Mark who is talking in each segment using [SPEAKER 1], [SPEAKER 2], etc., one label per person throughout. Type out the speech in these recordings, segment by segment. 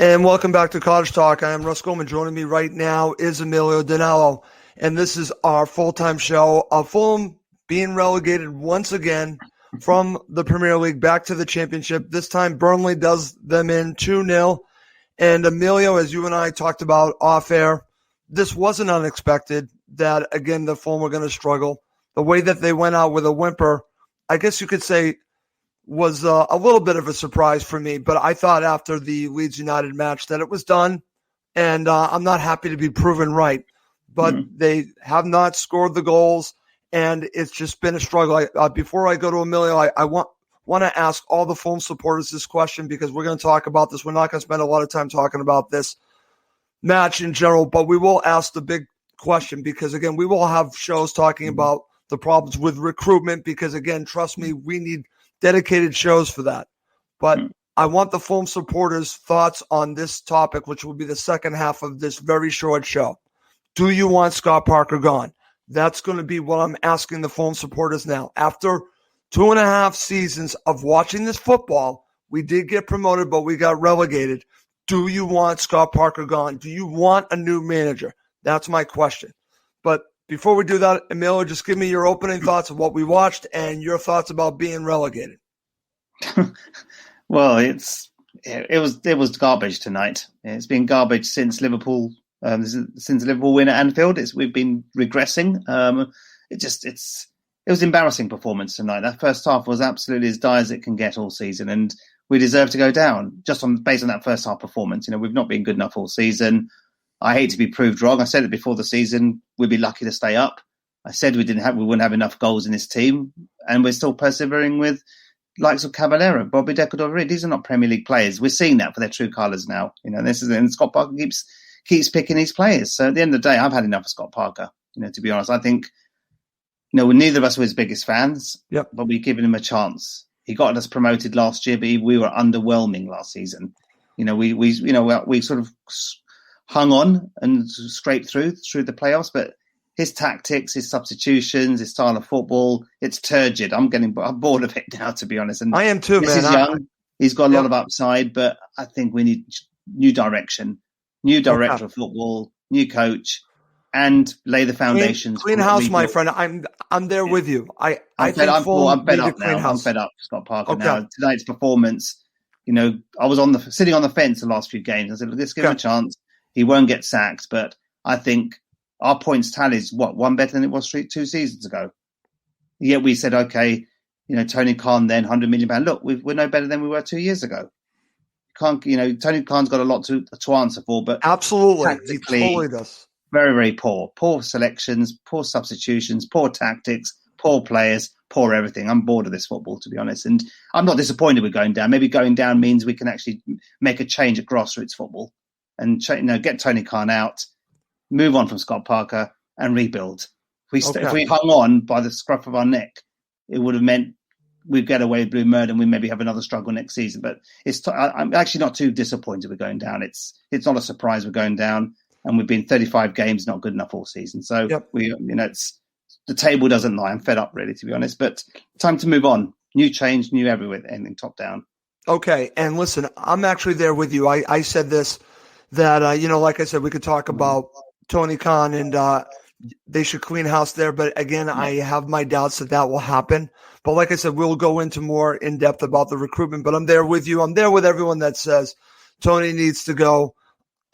[SPEAKER 1] And welcome back to Cottage Talk. I am Russ Goldman. Joining me right now is Emilio Danello. And this is our full-time show of Fulham being relegated once again from the Premier League back to the Championship. This time Burnley does them in 2-0. And Emilio, as you and I talked about off-air, this wasn't unexpected that, again, the Fulham were going to struggle. The way that they went out with a whimper, I guess you could say, was a little bit of a surprise for me, but I thought after the Leeds United match that it was done, and I'm not happy to be proven right, but they have not scored the goals, and it's just been a struggle. Before I go to Emilio, I want to ask all the Fulham supporters this question because we're going to talk about this. We're not going to spend a lot of time talking about this match in general, but we will ask the big question because, again, we will have shows talking about the problems with recruitment because, again, trust me, we need dedicated shows for that. But I want the Fulham supporters' thoughts on this topic, which will be the second half of this very short show. Do you want Scott Parker gone? That's going to be what I'm asking the Fulham supporters now. After 2.5 seasons of watching this football, we did get promoted, but we got relegated. Do you want Scott Parker gone? Do you want a new manager? That's my question. But before we do that, Emilio, just give me your opening thoughts of what we watched and your thoughts about being relegated.
[SPEAKER 2] Well, it was garbage tonight. It's been garbage since Liverpool win at Anfield. We've been regressing. It was an embarrassing performance tonight. That first half was absolutely as dire as it can get all season, and we deserve to go down just based on that first half performance. We've not been good enough all season. I hate to be proved wrong. I said it before the season. We'd be lucky to stay up. I said we wouldn't have enough goals in this team, and we're still persevering with likes of Caballero, Bobby Decordova. These are not Premier League players. We're seeing that for their true colours now. And Scott Parker keeps picking these players. So at the end of the day, I've had enough of Scott Parker. To be honest, I think neither of us were his biggest fans, but we've given him a chance. He got us promoted last year, but we were underwhelming last season. We sort of hung on and scraped through the playoffs, but his tactics, his substitutions, his style of football, it's turgid. I'm bored of it now, to be honest. And
[SPEAKER 1] I am too, man.
[SPEAKER 2] He's young. He's got a lot of upside, but I think we need new direction, new director of football, new coach, and lay the foundations.
[SPEAKER 1] Clean house, my friend. I'm there with you. I'm fed up now.
[SPEAKER 2] I'm fed up, Scott Parker. Now tonight's performance. I was sitting on the fence the last few games. I said, let's give him a chance. He won't get sacked, but I think our points tally is one better than it was 2 seasons ago. Yet we said, okay, Tony Khan then £100 million. Look, we're no better than we were 2 years ago. Tony Khan's got a lot to answer for, but
[SPEAKER 1] absolutely, he totally does.
[SPEAKER 2] Very, very poor selections, poor substitutions, poor tactics, poor players, poor everything. I'm bored of this football, to be honest, and I'm not disappointed we're going down. Maybe going down means we can actually make a change at grassroots football. And get Tony Khan out, move on from Scott Parker, and rebuild. If we hung on by the scruff of our neck, it would have meant we'd get away with blue murder and we maybe have another struggle next season. But I'm actually not too disappointed we're going down. It's not a surprise we're going down, and we've been 35 games not good enough all season. So it's the table doesn't lie. I'm fed up, really, to be honest. But time to move on. New change, new everywhere, ending top down.
[SPEAKER 1] Okay, and listen, I'm actually there with you. I said this. That, like I said, we could talk about Tony Khan and they should clean house there. But again, I have my doubts that will happen. But like I said, we'll go into more in depth about the recruitment. But I'm there with you. I'm there with everyone that says Tony needs to go.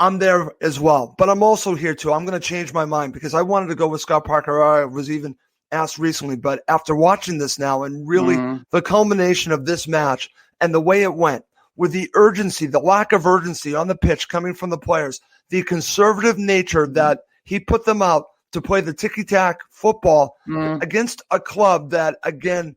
[SPEAKER 1] I'm there as well. But I'm also here too. I'm going to change my mind because I wanted to go with Scott Parker. I was even asked recently. But after watching this now and really the culmination of this match and the way it went, with the urgency, the lack of urgency on the pitch coming from the players, the conservative nature that he put them out to play the ticky-tack football against a club that, again,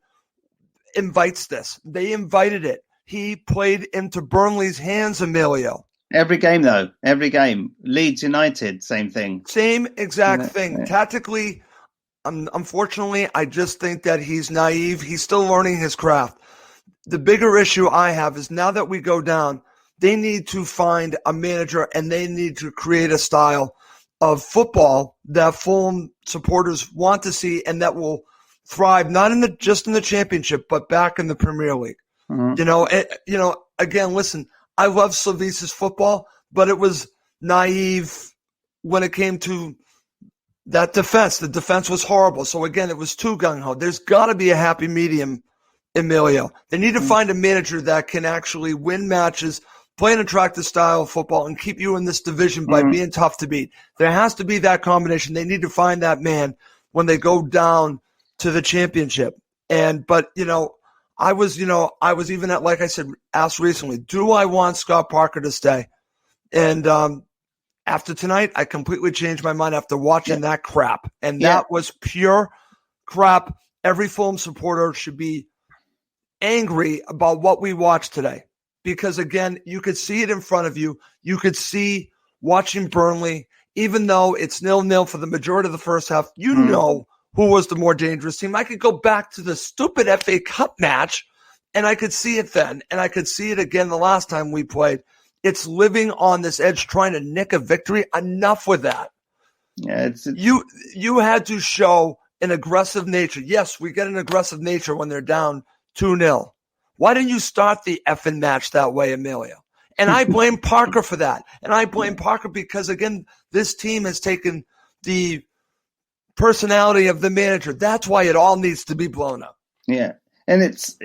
[SPEAKER 1] invites this. They invited it. He played into Burnley's hands, Emilio.
[SPEAKER 2] Every game, though. Every game. Leeds United, same thing.
[SPEAKER 1] Same exact thing. Tactically, unfortunately, I just think that he's naive. He's still learning his craft. The bigger issue I have is now that we go down, they need to find a manager and they need to create a style of football that Fulham supporters want to see and that will thrive not just in the Championship, but back in the Premier League. Again, listen, I love Slavisa's football, but it was naive when it came to that defense. The defense was horrible. So again, it was too gung-ho. There's got to be a happy medium, Emilio. They need to find a manager that can actually win matches, play an attractive style of football, and keep you in this division by being tough to beat. There has to be that combination. They need to find that man when they go down to the championship. But I was even at, like I said, asked recently, do I want Scott Parker to stay? And after tonight, I completely changed my mind after watching that crap. And that was pure crap. Every Fulham supporter should be angry about what we watched today. Because, again, you could see it in front of you. You could see watching Burnley, even though it's 0-0 for the majority of the first half, you know who was the more dangerous team. I could go back to the stupid FA Cup match, and I could see it then. And I could see it again the last time we played. It's living on this edge, trying to nick a victory. Enough with that.
[SPEAKER 2] Yeah,
[SPEAKER 1] you had to show an aggressive nature. Yes, we get an aggressive nature when they're down 2-0. Why didn't you start the effing match that way, Emilio? And I blame Parker for that. And I blame Parker because, again, this team has taken the personality of the manager. That's why it all needs to be blown up.
[SPEAKER 2] Yeah, and it's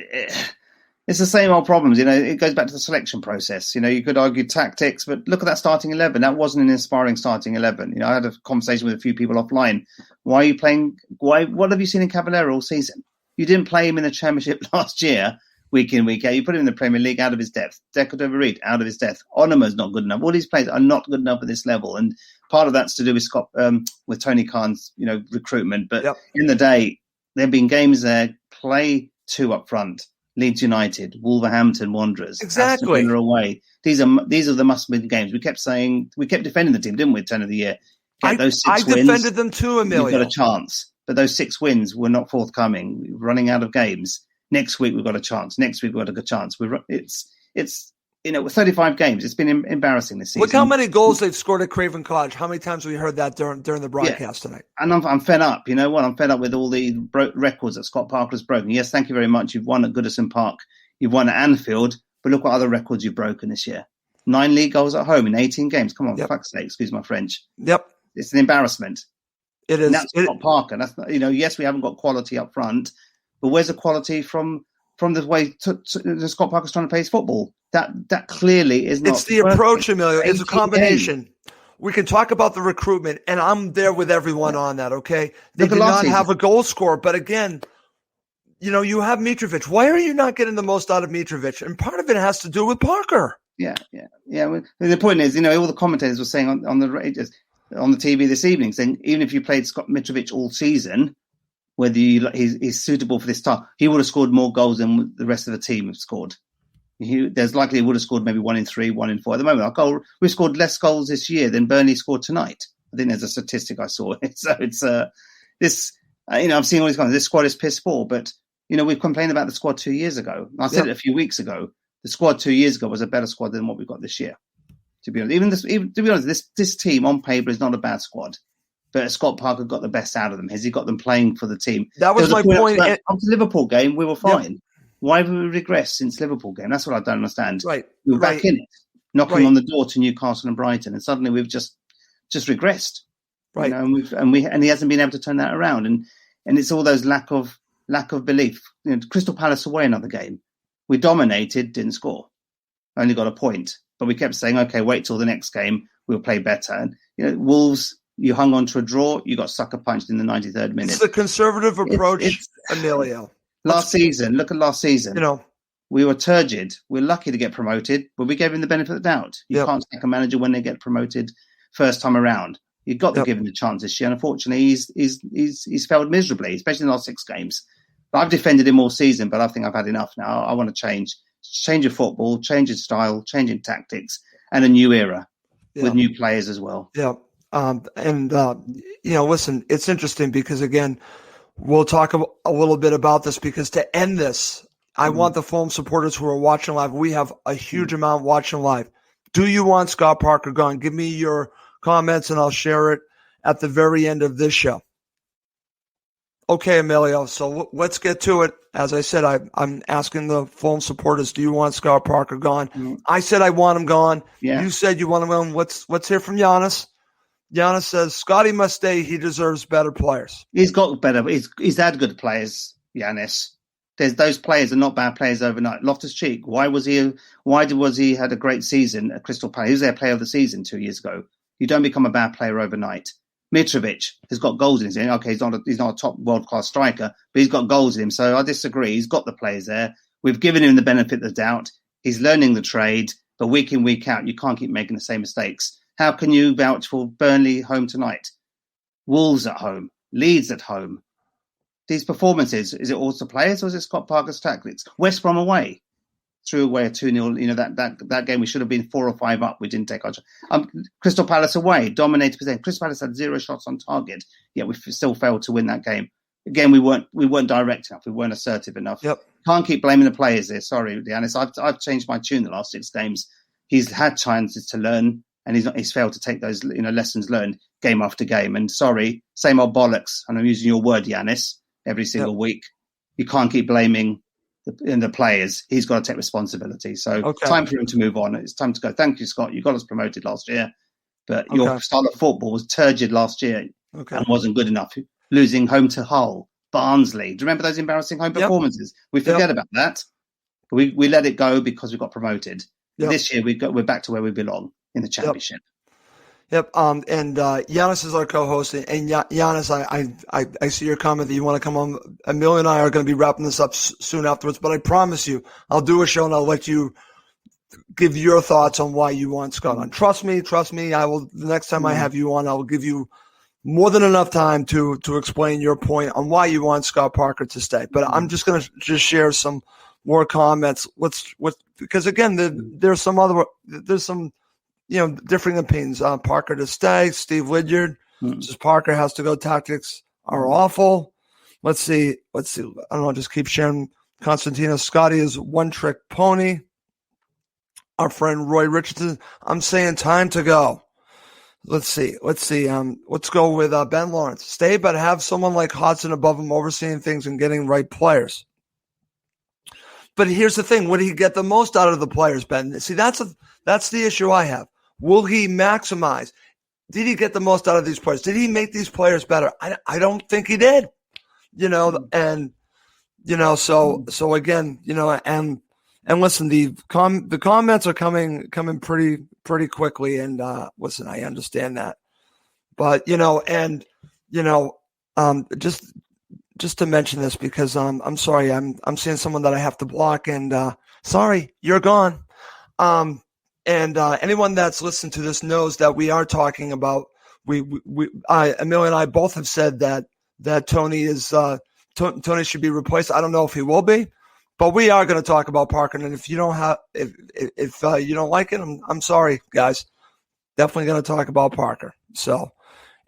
[SPEAKER 2] the same old problems. It goes back to the selection process. You could argue tactics, but look at that starting 11. That wasn't an inspiring starting 11. I had a conversation with a few people offline. Why are you playing? What have you seen in Caballero all season? You didn't play him in the Championship last year, week in, week out. You put him in the Premier League out of his depth. Decadova-Reid out of his depth. Onama's not good enough. All these players are not good enough at this level. And part of that's to do with Tony Khan's, recruitment. But in the day, there have been games there. Play two up front. Leeds United, Wolverhampton Wanderers,
[SPEAKER 1] exactly.
[SPEAKER 2] Aston Villa away. These are the must-win games. We kept defending the team, didn't we? 10 of the year. Those 6 wins.
[SPEAKER 1] I defended them too, Emilio.
[SPEAKER 2] We've got a chance, but those 6 wins were not forthcoming. We're running out of games. Next week we've got a chance. Next week we've got a good chance. It's 35 games. It's been embarrassing this season.
[SPEAKER 1] Look how many goals they've scored at Craven Cottage. How many times have we heard that during the broadcast tonight?
[SPEAKER 2] And I'm fed up. You know what? I'm fed up with all the records that Scott Parker has broken. Yes, thank you very much. You've won at Goodison Park. You've won at Anfield. But look what other records you've broken this year. 9 league goals at home in 18 games. Come on, for fuck's sake. Excuse my French.
[SPEAKER 1] Yep.
[SPEAKER 2] It's an embarrassment.
[SPEAKER 1] It is.
[SPEAKER 2] And that's Scott Parker. That's yes, we haven't got quality up front, but where's the quality from the way Scott Parker's trying to play his football? That clearly is not.
[SPEAKER 1] It's the approach, Emilio. It's a combination. We can talk about the recruitment, and I'm there with everyone on that, okay? They did not have a goal scorer, but again, you have Mitrovic. Why are you not getting the most out of Mitrovic? And part of it has to do with Parker.
[SPEAKER 2] Yeah. Well, the point is, all the commentators were saying on the TV this evening, saying even if you played Scott Mitrovic all season, whether he's suitable for this time, he would have scored more goals than the rest of the team have scored. There's likely he would have scored maybe 1 in 3, 1 in 4. At the moment, we've scored less goals this year than Burnley scored tonight. I think there's a statistic I saw. So it's this. I'm seeing all these comments. This squad is piss poor, but we've complained about the squad 2 years ago. I said it a few weeks ago. The squad 2 years ago was a better squad than what we've got this year. To be honest, this team on paper is not a bad squad. But Scott Parker got the best out of them. Has he got them playing for the team?
[SPEAKER 1] That was my point.
[SPEAKER 2] After the Liverpool game, we were fine. Why have we regressed since Liverpool game? That's what I don't understand.
[SPEAKER 1] Right.
[SPEAKER 2] We were back in it, knocking on the door to Newcastle and Brighton, and suddenly we've just regressed.
[SPEAKER 1] Right.
[SPEAKER 2] And he hasn't been able to turn that around. And it's all those lack of belief. Crystal Palace away another game. We dominated, didn't score. Only got a point. But we kept saying, okay, wait till the next game, we'll play better. And Wolves, you hung on to a draw, you got sucker punched in the 93rd minute.
[SPEAKER 1] It's the conservative approach, Emilio.
[SPEAKER 2] Look at last season. We were turgid. We're lucky to get promoted, but we gave him the benefit of the doubt. You can't sack a manager when they get promoted first time around. You've got to give him the chance this year. And unfortunately, he's failed miserably, especially in the last 6 games. But I've defended him all season, but I think I've had enough now. I want to change of football, change in style, change in tactics, and a new era with new players as well.
[SPEAKER 1] Yeah. Listen, it's interesting because, again, we'll talk a little bit about this because to end this, I want the Fulham supporters who are watching live. We have a huge amount watching live. Do you want Scott Parker gone? Give me your comments and I'll share it at the very end of this show. Okay, Emilio. So let's get to it. As I said, I'm asking the Fulham supporters, do you want Scott Parker gone? I said I want him gone.
[SPEAKER 2] Yeah.
[SPEAKER 1] You said you want him gone. Let's hear from Giannis. Giannis says Scotty must stay. He deserves better players.
[SPEAKER 2] He's got better. He's had good players, Giannis. Those players are not bad players overnight. Loftus-Cheek, why was he had a great season at Crystal Palace? He was their player of the season 2 years ago. You don't become a bad player overnight. Mitrovic has got goals in his game. Okay, he's not a top world-class striker, but he's got goals in him. So I disagree. He's got the players there. We've given him the benefit of the doubt. He's learning the trade, but week in, week out, you can't keep making the same mistakes. How can you vouch for Burnley home tonight? Wolves at home, Leeds at home. These performances, is it also players or is it Scott Parker's tactics? West Brom away, threw away a 2-0. You know, that game we should have been 4 or 5 up. We didn't take our Crystal Palace away, dominated percent. Crystal Palace had 0 shots on target, yet we still failed to win that game. Again, we weren't direct enough. We weren't assertive enough.
[SPEAKER 1] Yep.
[SPEAKER 2] Can't keep blaming the players there. Sorry, Giannis. I've changed my tune the last 6 games. He's had chances to learn, and he's failed to take those lessons learned game after game. And sorry, same old bollocks. And I'm using your word, Giannis, every single week. You can't keep blaming the players. He's got to take responsibility. So time for him to move on. It's time to go. Thank you, Scott. You got us promoted last year, but your style of football was turgid last year and wasn't good enough. Losing home to Hull, Barnsley. Do you remember those embarrassing home performances? We forget about that. We let it go because we got promoted. This year we're back to where we belong in the Championship.
[SPEAKER 1] Yep. And Giannis is our co-host, and Giannis, I see your comment that you want to come on. Emilio and I are going to be wrapping this up soon afterwards, but I promise you, I'll do a show and I'll let you give your thoughts on why you want Scott on. Trust me. I will. The next time I have you on, I will give you more than enough time to explain your point on why you want Scott Parker to stay. But I'm just going to just share some more comments. Because again, there's some differing opinions. Parker to stay. Steve Lydiard says Parker has to go. Tactics are awful. Let's see. I don't know. Just keep sharing. Constantino Scotty is one-trick pony. Our friend Roy Richardson. I'm saying time to go. Let's see. Let's go with Ben Lawrence. Stay, but have someone like Hodgson above him overseeing things and getting right players. But here's the thing. Would he get the most out of the players, Ben? See, that's the issue I have. Will he maximize? Did he get the most out of these players? Did he make these players better? I don't think he did. So again, and listen, the comments are coming pretty quickly, and listen, I understand that, but just to mention this because I'm sorry, I'm seeing someone that I have to block, and sorry, you're gone. And anyone that's listened to this knows that we are talking about Emilio and I both have said that Tony should be replaced. I don't know if he will be. But we are going to talk about Parker, and if you don't you don't like it, I'm sorry, guys. Definitely going to talk about Parker. So,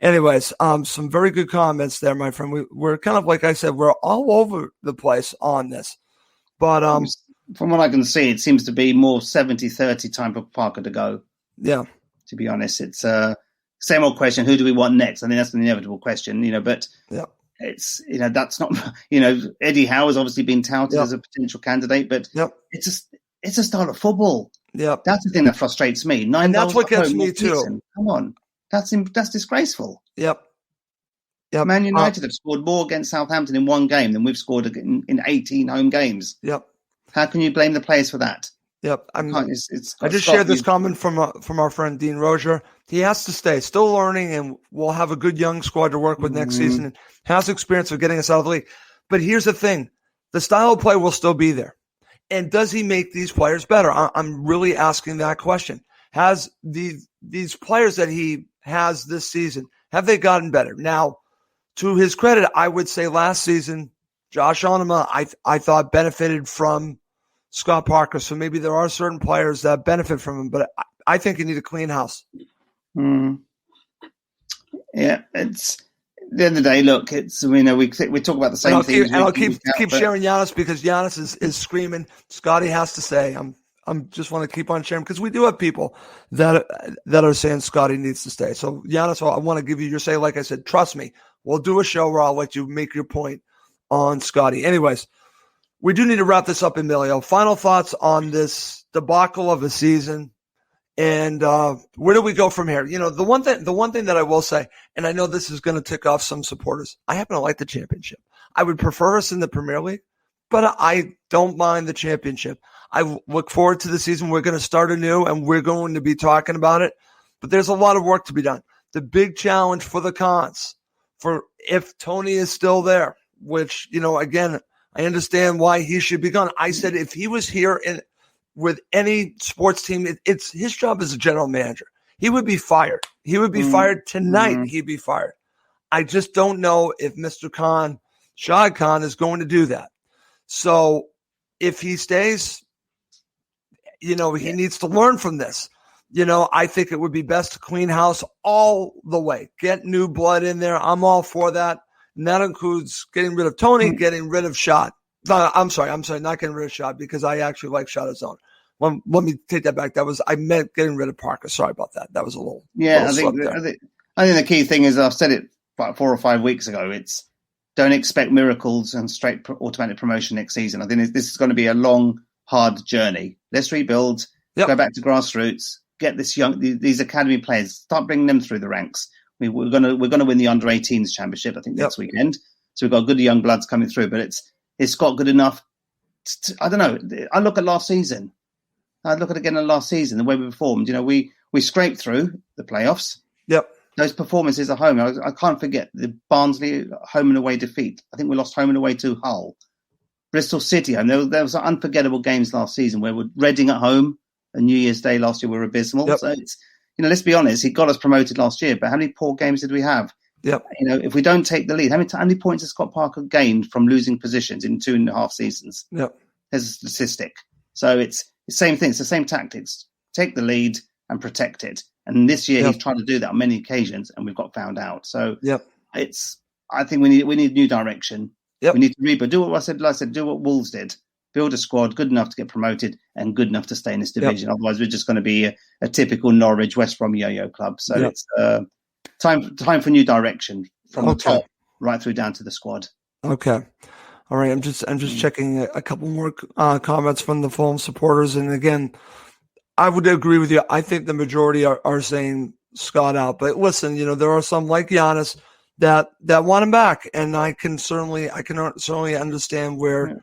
[SPEAKER 1] anyways, some very good comments there, my friend. We're kind of like I said, we're all over the place on this, but
[SPEAKER 2] from what I can see, it seems to be more 70-30 time for Parker to go.
[SPEAKER 1] Yeah,
[SPEAKER 2] to be honest, it's same old question: who do we want next? I think that's an inevitable question, But
[SPEAKER 1] yeah.
[SPEAKER 2] It's that's not Eddie Howe has obviously been touted as a potential candidate, but it's a style of football.
[SPEAKER 1] Yeah,
[SPEAKER 2] that's the thing that frustrates me. And
[SPEAKER 1] that's what gets me too.
[SPEAKER 2] Season. Come on, that's disgraceful.
[SPEAKER 1] Yep.
[SPEAKER 2] Man United have scored more against Southampton in one game than we've scored in 18 home games.
[SPEAKER 1] Yep.
[SPEAKER 2] How can you blame the players for that?
[SPEAKER 1] Yep. I just shared this comment from our friend Dean Rozier. He has to stay, still learning, and we'll have a good young squad to work with next season, and has experience of getting us out of the league. But here's the thing. The style of play will still be there. And does he make these players better? I'm really asking that question. Has these players that he has this season, have they gotten better? Now, to his credit, I would say last season, Josh Onema, I thought benefited from Scott Parker. So maybe there are certain players that benefit from him, but I think you need a clean house.
[SPEAKER 2] Yeah, it's at the end of the day. Look, it's we talk about the same things.
[SPEAKER 1] I'll keep sharing Giannis because Giannis is screaming. Scotty has to say. I'm just want to keep on sharing because we do have people that are saying Scotty needs to stay. So Giannis, I want to give you your say. Like I said, trust me, We'll do a show where I'll let you make your point on Scotty. Anyways, we do need to wrap this up, Emilio. Final thoughts on this debacle of a season, and where do we go from here? The one thing that I will say, and I know this is going to tick off some supporters, I happen to like the championship. I would prefer us in the Premier League, but I don't mind the championship. I look forward to the season. We're going to start anew, and we're going to be talking about it. But there's a lot of work to be done. The big challenge for the Cons, for if Tony is still there, which, again, I understand why he should be gone. I said if he was here with any sports team, it's his job as a general manager. He would be fired. He would be fired tonight. Mm-hmm. He'd be fired. I just don't know if Mr. Khan, Shad Khan, is going to do that. So if he stays, he needs to learn from this. I think it would be best to clean house all the way. Get new blood in there. I'm all for that. And that includes getting rid of Tony, getting rid of Shad. No, I'm sorry, not getting rid of Shad, because I actually like Shad as own. Let me take that back. I meant getting rid of Parker. Sorry about that. That was a little.
[SPEAKER 2] Yeah, I think the key thing is, I've said it about 4 or 5 weeks ago. It's don't expect miracles and straight automatic promotion next season. I think this is going to be a long, hard journey. Let's rebuild. Yep. Go back to grassroots. Get these academy players. Start bringing them through the ranks. We're gonna win the under-18s championship, I think, next weekend. So we've got good young bloods coming through, but it's got good enough. I don't know. I look at last season. I look at again at last season, the way we performed. We scraped through the playoffs.
[SPEAKER 1] Yep.
[SPEAKER 2] Those performances at home, I can't forget the Barnsley home and away defeat. I think we lost home and away to Hull. Bristol City home. There was unforgettable games last season where we're Reading at home and New Year's Day last year were abysmal. Yep. So it's, let's be honest, he got us promoted last year, but how many poor games did we have?
[SPEAKER 1] Yep.
[SPEAKER 2] If we don't take the lead, how many points has Scott Parker gained from losing positions in 2.5 seasons?
[SPEAKER 1] Yep.
[SPEAKER 2] There's a statistic. So it's the same thing. It's the same tactics. Take the lead and protect it. And this year he's tried to do that on many occasions, and we've got found out. So I think we need new direction.
[SPEAKER 1] Yep.
[SPEAKER 2] We need to rebuild. Do what I said. Do what Wolves did. Build a squad good enough to get promoted and good enough to stay in this division. Yep. Otherwise, we're just going to be a typical Norwich, West Brom yo-yo club. So it's time for new direction from the top right through down to the squad.
[SPEAKER 1] Okay. All right. I'm just checking a couple more comments from the Fulham supporters. And again, I would agree with you. I think the majority are saying Scott out. But listen, there are some like Giannis that want him back. And I can certainly understand where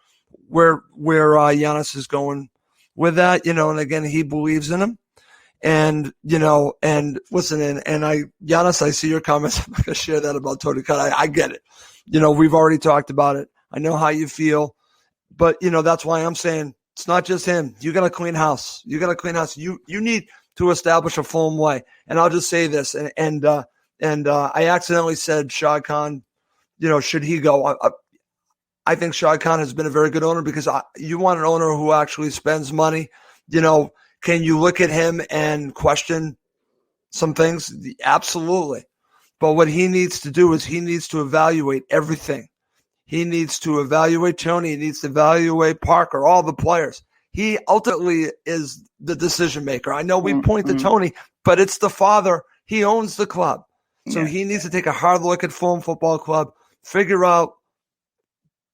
[SPEAKER 1] Giannis is going with that, and again, he believes in him. And, and listen, and Giannis, I see your comments. I'm not going to share that about Tony Khan. I get it. We've already talked about it. I know how you feel, but that's why I'm saying it's not just him. You got to clean house. You need to establish a Fulham way. And I'll just say this. And I accidentally said Shad Khan, should he go? I think Shad Khan has been a very good owner, because you want an owner who actually spends money. Can you look at him and question some things? Absolutely. But what he needs to do is he needs to evaluate everything. He needs to evaluate Tony. He needs to evaluate Parker, all the players. He ultimately is the decision maker. I know we point to Tony, but it's the father. He owns the club. So he needs to take a hard look at Fulham Football Club, figure out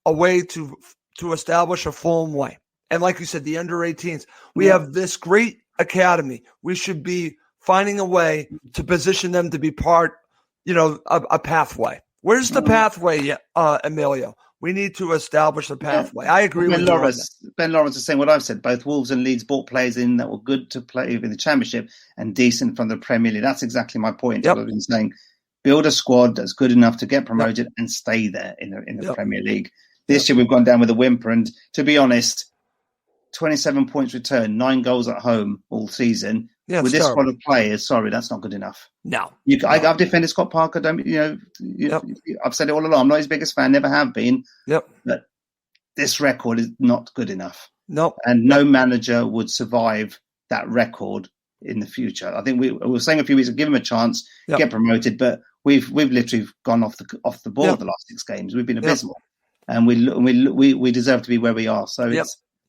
[SPEAKER 1] a way to establish a Fulham way. And like you said, the under-18s, we have this great academy. We should be finding a way to position them to be part, a pathway. Where's the pathway, Emilio? We need to establish a pathway. I agree with you.
[SPEAKER 2] Ben Lawrence is saying what I've said. Both Wolves and Leeds bought players in that were good to play in the Championship and decent from the Premier League. That's exactly my point. What I've been saying. Build a squad that's good enough to get promoted and stay there in the Premier League. This year we've gone down with a whimper, and to be honest, 27 points return, 9 goals at home all season.
[SPEAKER 1] Yeah,
[SPEAKER 2] with this squad of players, sorry, that's not good enough.
[SPEAKER 1] No.
[SPEAKER 2] I've defended Scott Parker. I've said it all along. I'm not his biggest fan, never have been.
[SPEAKER 1] Yep.
[SPEAKER 2] But this record is not good enough.
[SPEAKER 1] Nope.
[SPEAKER 2] And no manager would survive that record in the future. I think we were saying a few weeks ago, give him a chance, get promoted, but we've literally gone off the board the last 6 games. We've been abysmal. And we deserve to be where we are. So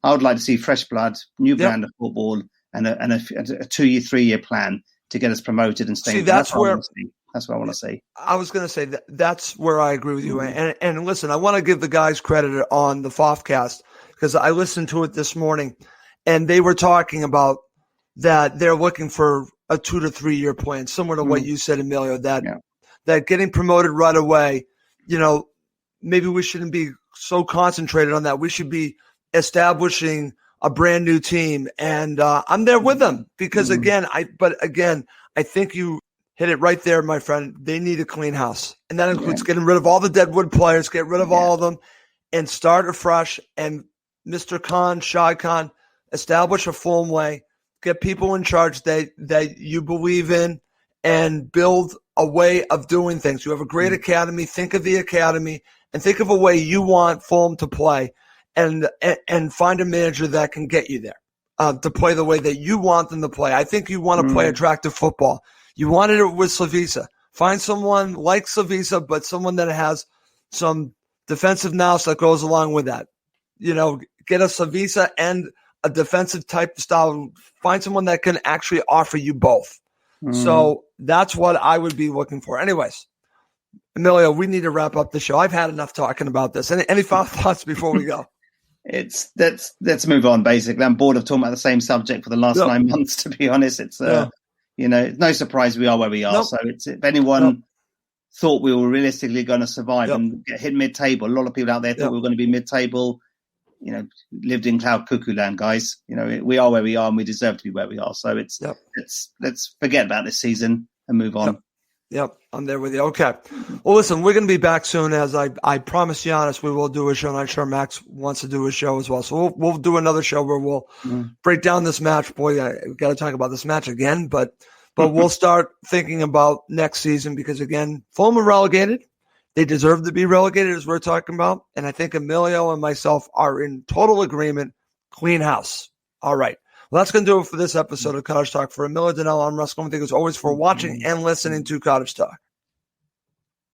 [SPEAKER 2] I would like to see fresh blood, new brand of football, and a 2-year, 3-year plan to get us promoted and stay.
[SPEAKER 1] See, that's where
[SPEAKER 2] That's what I want to see.
[SPEAKER 1] I was going to say that's where I agree with you.
[SPEAKER 2] Mm.
[SPEAKER 1] And listen, I want to give the guys credit on the Fofcast because I listened to it this morning, and they were talking about that they're looking for a 2 to 3 year plan, similar to what you said, Emilio. That getting promoted right away, maybe we shouldn't be so concentrated on that. We should be establishing a brand new team, and I'm there with them because again, I think you hit it right there, my friend. They need a clean house, and that includes getting rid of all the deadwood players, get rid of all of them, and start afresh. And Mr. Khan, Shai Khan, establish a Fulham way, get people in charge that you believe in, and build a way of doing things. You have a great academy. Think of the academy and think of a way you want Fulham to play, and find a manager that can get you there to play the way that you want them to play. I think you want to play attractive football. You wanted it with Slavisa. Find someone like Slavisa, but someone that has some defensive nous that goes along with that. Get a Slavisa and a defensive type style. Find someone that can actually offer you both. So that's what I would be looking for. Anyways, Emilio, we need to wrap up the show. I've had enough talking about this. Any final thoughts before we go?
[SPEAKER 2] Let's move on. Basically, I'm bored of talking about the same subject for the last 9 months. To be honest, it's it's no surprise we are where we are. So if anyone thought we were realistically going to survive and get hit mid-table, a lot of people out there thought we were going to be mid-table. Lived in cloud cuckoo land, guys. We are where we are, and we deserve to be where we are. So let's forget about this season and move on.
[SPEAKER 1] Yep, I'm there with you. Okay. Well, listen, we're going to be back soon. As I promised Giannis, we will do a show, and I'm sure Max wants to do a show as well. So we'll do another show where we'll break down this match. Boy, we got to talk about this match again, but we'll start thinking about next season because, again, Fulham are relegated. They deserve to be relegated, as we're talking about. And I think Emilio and myself are in total agreement. Clean house. All right. Well, that's going to do it for this episode of Cottage Talk. For Emilio Danello, I'm Russ Coleman. Thank you as always for watching and listening to Cottage Talk.